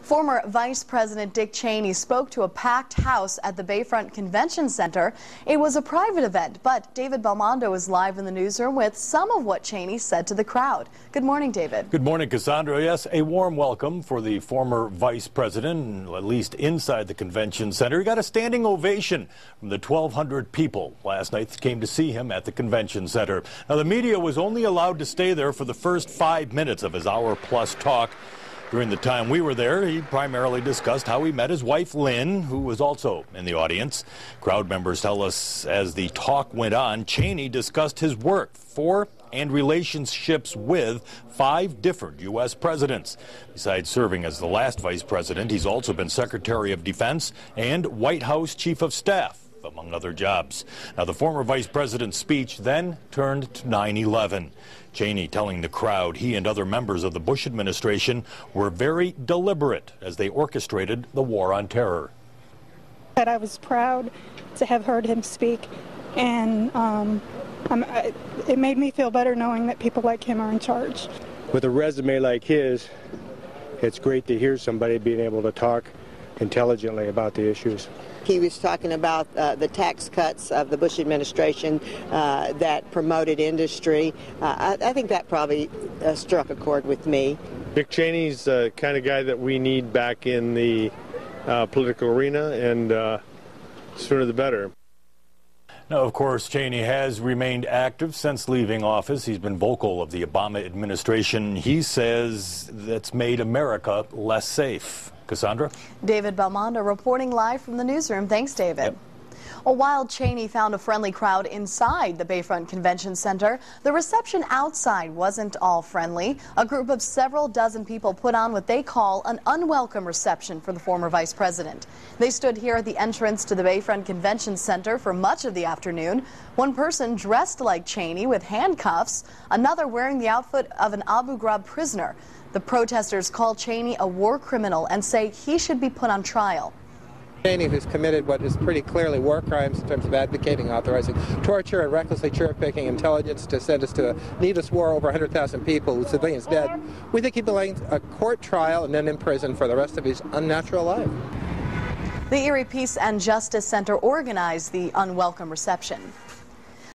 Former Vice President Dick Cheney spoke to a packed house at the Bayfront Convention Center. It was a private event, but David Belmondo is live in the newsroom with some of what Cheney said to the crowd. Good morning, David. Good morning, Cassandra. Yes, a warm welcome for the former vice president, at least inside the convention center. He got a standing ovation from the 1,200 people last night that came to see him at the convention center. Now, the media was only allowed to stay there for the first 5 minutes of his hour-plus talk. During the time we were there, he primarily discussed how he met his wife, Lynn, who was also in the audience. Crowd members tell us as the talk went on, Cheney discussed his work for and relationships with 5 different U.S. presidents. Besides serving as the last vice president, he's also been Secretary of Defense and White House Chief of Staff, among other jobs. Now, the former vice president's speech then turned to 9/11. Cheney telling the crowd he and other members of the Bush administration were very deliberate as they orchestrated the war on terror. But I was proud to have heard him speak, and it made me feel better knowing that people like him are in charge. With a resume like his, it's great to hear somebody being able to talk intelligently about the issues. He was talking about the tax cuts of the Bush administration that promoted industry. I think that probably struck a chord with me. Dick Cheney's the kind of guy that we need back in the political arena, and sooner the better. Now, of course, Cheney has remained active since leaving office. He's been vocal of the Obama administration. He says that's made America less safe. Cassandra? David Belmondo reporting live from the newsroom. Thanks, David. Yep. Well, while Cheney found a friendly crowd inside the Bayfront Convention Center, the reception outside wasn't all friendly. A group of several dozen people put on what they call an unwelcome reception for the former vice president. They stood here at the entrance to the Bayfront Convention Center for much of the afternoon. One person dressed like Cheney with handcuffs, another wearing the outfit of an Abu Ghraib prisoner. The protesters call Cheney a war criminal and say he should be put on trial. Cheney, who's committed what is pretty clearly war crimes in terms of advocating, authorizing torture and recklessly cherry-picking intelligence to send us to a needless war, over 100,000 people, civilians dead. We think he belongs a court trial and then in prison for the rest of his unnatural life. The Erie Peace and Justice Center organized the unwelcome reception.